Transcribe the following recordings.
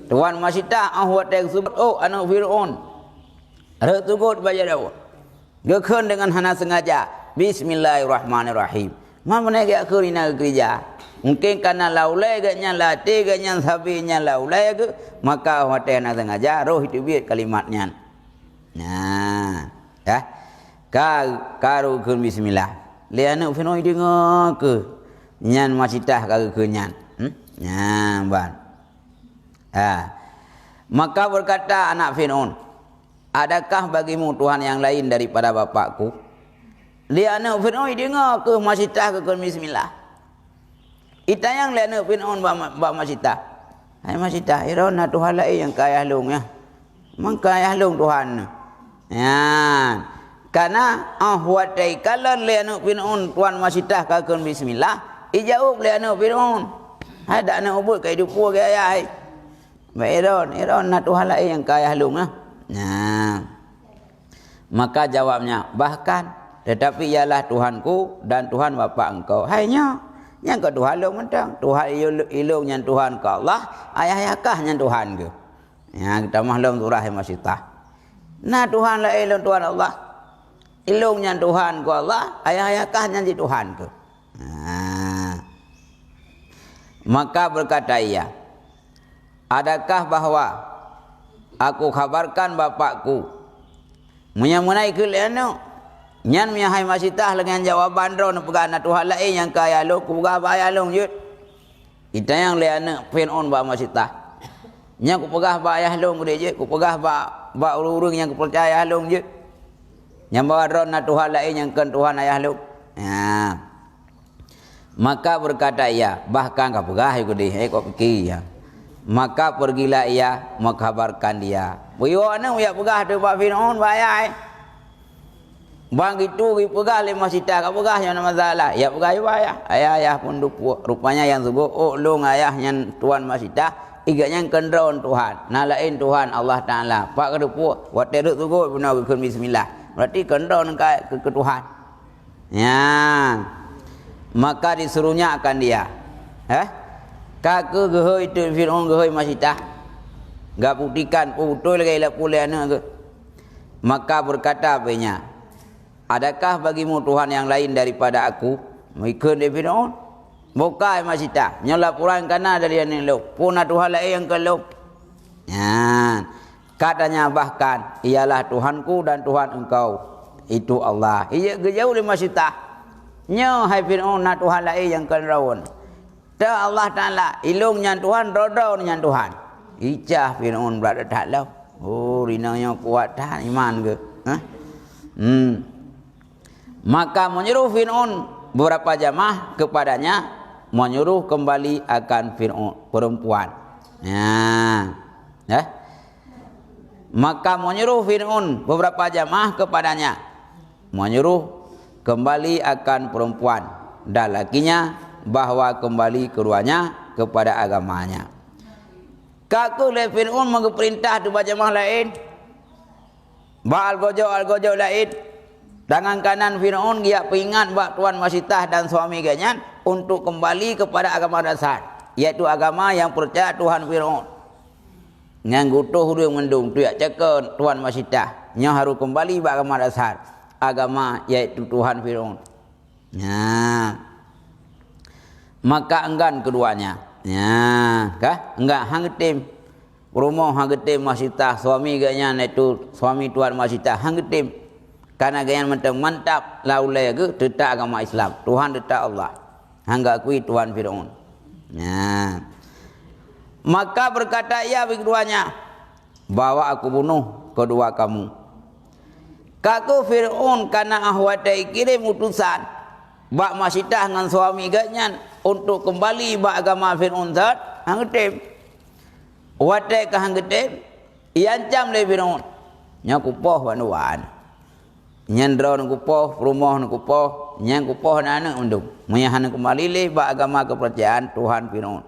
Tuan masita ahwat yang subut oh anak Fir'aun. Ada tukut baca dawa. Gekun dengan hana sengaja. Bismillahirrahmanirrahim. Mana nak ke rina gereja? Mungkin karena laulai gaknya latih gaknya sabinya laulai ke maka ahwat hana sengaja roh itu biar kalimatnya. Nah, ya. Karu kun bismillah. Le anak Fir'aun dengar ke? Nyan masita ke nyan. Nyan ban. Maka berkata anak Fir'aun, adakah bagimu Tuhan yang lain daripada bapakku? Dia anak Fir'aun dengar ke masitah ke bismillah. Ita yang dia anak Fir'aun bak masitah. Hai masitah, irona Tuhan lain yang kaya long ya. Mangkaya long Tuhan. Ya. Karena ahwatai kalau dia anak Fir'aun Tuhan masitah ke bismillah, ijauh dia anak Fir'aun. Ada anak ubud ke hidup ke ayah. Iron nak Tuhan lain yang kaya halung lah. Nah, maka jawabnya bahkan tetapi ialah Tuhanku dan Tuhan bapa engkau. Hanya yang ke Tuhan halung mentang Tuhan ilung yang Tuhan ke Allah ayah-ayahkah yang Tuhan ke. Ya kita mahlum surah masih tah. Nah Tuhan la ilung Tuhan Allah. Ilung yang Tuhan ke Allah ayah-ayahkah yang di Tuhan ke. Nah, maka berkata ia, adakah bahwa aku kabarkan bapakku menyamunai ke leno nyan miahai masitah dengan jawaban ron pegana Tuhan lain yang kaya lo ku ga baya long yut ita yang leno Fir'aun ba masitah nya ku pegah baya long gede je ku pegah ba urung yang ku percaya long je yang bawa ron na Tuhan lain yang kan Tuhan ayah lo. Ya. Maka berkata ia bahkan ka pegah gede kok pikir ya. Maka pergilah ia mengkabarkan dia. Boyo ana ya pegah tu Pak Fir'aun bayai. Bang itu pegah le masita ka pegah yang masalah. Ya pegah ya bayah. Ayah pun rupanya yang sugo oh long ayah yang tuan masita iganya kendron Tuhan. Na lain Tuhan Allah Taala. Pak ka depu wat teruk sugo benar ke bismillah. Berarti kendron ke Tuhan. Ya. Maka disuruhnya akan dia. Kakak gehoi itu Fir'aun gehoi masitah. Gak buktikan putul lagi lah pulih anak ke. Maka berkata apanya, adakah bagimu Tuhan yang lain daripada aku? Ikut dia Fir'aun. Bukai masitah. Nyala puran kana dari anak lo. Puna Tuhan lain yang kelop. Ya. Katanya bahkan ialah Tuhanku dan Tuhan engkau. Itu Allah. Ia gejauh di masitah. Nya hai Fir'aun na Tuhan lain yang kelraun. Ta Allah Ta'ala ilung nyan Tuhan rodau nyan Tuhan. Icah Fir'aun berada tak lau. Oh rinangnya kuat tak iman ke? Maka menyuruh Fir'aun beberapa jamaah kepadanya menyuruh kembali akan Fir'aun perempuan. Ya. Maka menyuruh Fir'aun beberapa jamaah kepadanya menyuruh kembali akan perempuan dan lakinya bahwa kembali keduanya kepada agamanya. Kaku le Fir'aun mengeperintah tu jamaah lain. Ba al-gojo lain. Tangan kanan Fir'aun dia peringat bak tuan masitah dan suami ganyan untuk kembali kepada agama dasar, yaitu agama yang percaya Tuhan Fir'aun. Yang gutuh hudung mendung tu ya cakap tuan masitah, nya harus kembali bak agama dasar, agama yaitu Tuhan Fir'aun. Nah, maka enggan keduanya. Ya, kah? Enggak hanggetim. Rumah hanggetim masitah suami ganya itu suami tuan masitah hanggetim. Karena gaya mantap laulai ke tetap agama Islam. Tuhan tetap Allah. Hangga akui Tuhan Fir'aun. Ya. Maka berkata ia keduanya, bawa aku bunuh kedua kamu. Kaku Fir'aun karena ahwatai kirim utusan bak masitah dengan suami ganyan untuk kembali bak agama Fir'aun zat hanggetim. Watai ka hanggetim iancam le Fir'aun. Nya kupoh banuan. Nyandra nu kupoh, rumah nu kupoh, nyang kupoh anak undung. Menyahan kembali le bak agama kepercayaan Tuhan Fir'aun.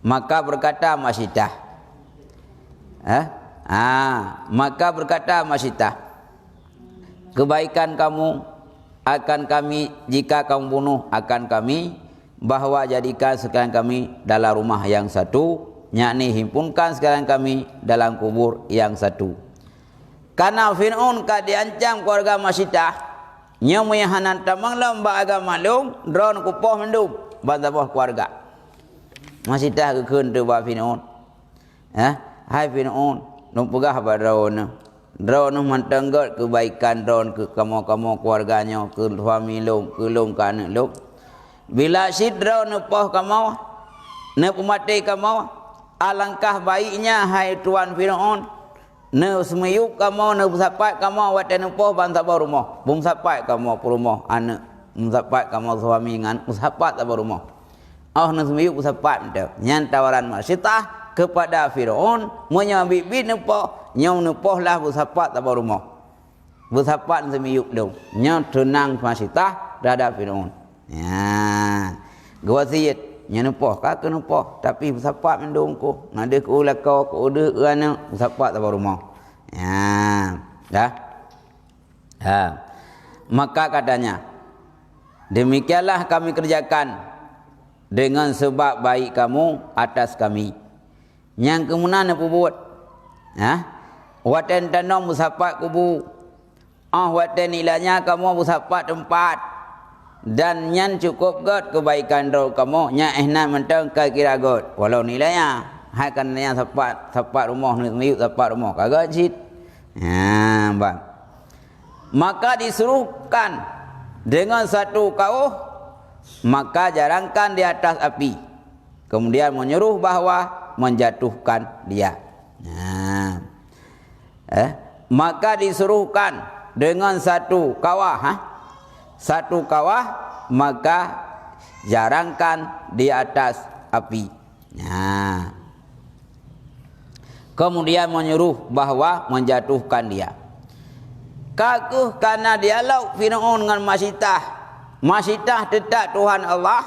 Maka berkata masitah. Maka berkata masitah, kebaikan kamu akan kami jika kamu bunuh akan kami, bahwa jadikan sekalian kami dalam rumah yang satu yakni himpunkan sekarang kami dalam kubur yang satu. Karena Fir'aun ka diancam keluarga Masyidah, nya muyahanan tamang lamba agama lung dron kupoh mendum bantapah keluarga. Masyidah kekeun teu ba Fir'aun. Hai Fir'aun, nu pegah ba dron. Dron mantenggot kebaikan dron ke kamu keluarganya, ke suami lung, ke lung ka anak lung. Bila sidra nepoh kamu, ne pemati kamu, alangkah baiknya hai tuan Fir'aun, ne semeyuk kamu, ne sapai kamu wat nepoh bantah rumah, bung sapai kamu rumah anak, sapai kamu suami ngan sapai tak rumah. Oh ne semeyuk sapai dah. Nyan tawaran Masyidah kepada Fir'aun, menyambi bibit nepoh, nyong nepoh lah sapai tak rumah. Sapai semeyuk dong. Nyong tenang Masyidah dada Fir'aun. Ya, gua siat nyenepoh kak kenepoh tapi sapat mendongko ngade ku lakau ku ude ana sapat ta rumah. Ya, dah. Maka katanya, demikianlah kami kerjakan dengan sebab baik kamu atas kami. Yang kemudian apa buat? Waten tanam musapat kubu. Waten ilahnya kamu musapat tempat. Dan nyan cukup god kebaikan roh kamu nya ehna mentang ka kira god walau nilainya hai kan yang sapat rumah ni miut sapat rumah kagak cit. Bang. Maka disuruhkan dengan satu kauh, maka jarangkan di atas api, kemudian menyuruh bahwa menjatuhkan dia. Maka disuruhkan dengan satu kawah, satu kawah, maka jarangkan di atas api. Kemudian menyuruh bahwa menjatuhkan dia. Kakuh karena dialog Fir'aun dengan Masyidah. Masyidah tetap Tuhan Allah,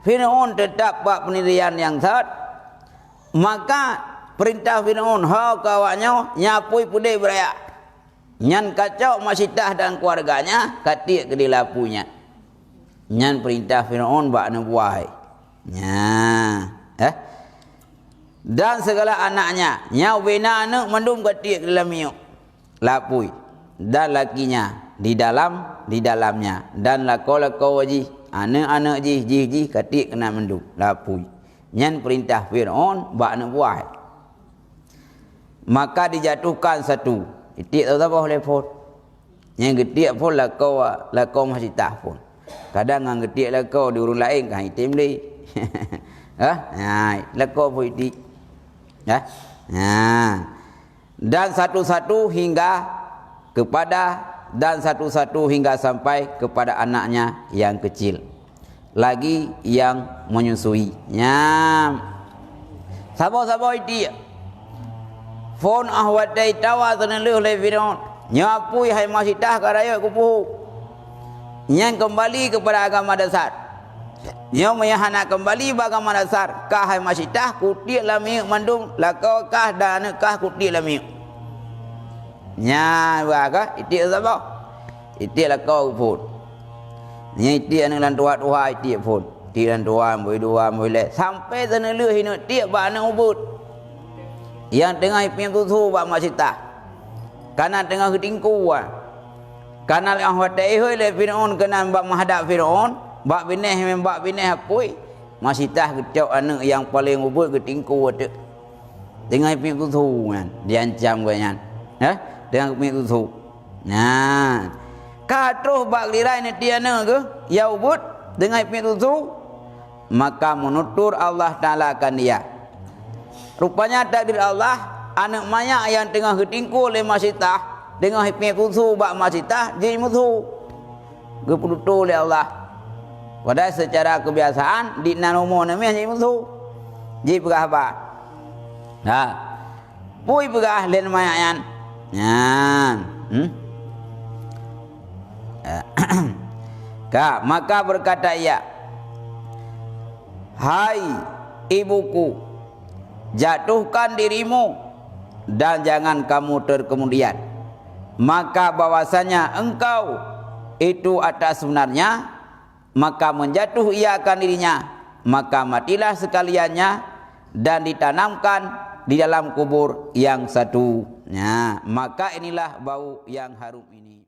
Fir'aun tetap buat pendirian yang sat. Maka perintah Fir'aun, kawannya nyapui pudai beraya. Nyan kacau Masyidah dan keluarganya katik ke dilapunya. Nyan perintah Fir'aun bak nubuai. Dan segala anaknya nyau bina anak mendum katik ke dalam miuk lapui, dan lakinya di dalamnya, dan lako ji anak ji katik kena mendum lapui. Nyan perintah Fir'aun bak nubuai. Maka dijatuhkan satu. Itik tahu tak boleh pun. Yang getik pun lakau Masyidah pun. Kadang ang getik lakau di urang lain kan itim ni. Lakau pun itik. Dan satu-satu hingga sampai kepada anaknya yang kecil. Lagi yang menyusui. Sabar itik. Fon ahwadai tawa taneleh oleh Fir'aun. Nyapui hai Masyidah karaya kupu. Yang kembali kepada agama dasar. Yang menyahana kembali agama dasar. Kah hai Masyidah kutik lami mandum lakau kah dan kah kutik lami. Nya baga itik sabah. Itik lakau pun. Nya itik anu lan tua itik pun. Itik lan tua boleh sampai taneleh hina itik ba anu ubud. Yang tengah ipin tutu bak Masyidah. Karena tengah ketingku. Karena yang wadai le Fir'aun kena bak menghadap Fir'aun, bak bineh apui. Masyidah kecau anak yang paling ubud ketingku wate. Tengah ipin tutu kan, diancam kan. Tengah ipin tutu. Katruh bak lirai ni tiana ke, ya ubud tengah ipin tutu, maka menutur Allah Ta'ala akan dia. Rupanya takdir Allah, anak maya yang tengah ketingku oleh Masyidah, tengah hipmi kusu bak Masyidah, jadi musuh. Keputuh oleh Allah. Padahal secara kebiasaan, di nanomo namanya jadi musuh. Jadi pegah apa? Pui pegah len maya yan. Maka berkata ia, hai ibuku, jatuhkan dirimu dan jangan kamu terkemudian. Maka bahwasanya engkau itu atas sebenarnya, maka menjatuh ia akan dirinya, maka matilah sekaliannya dan ditanamkan di dalam kubur yang satunya. Maka inilah bau yang harum ini.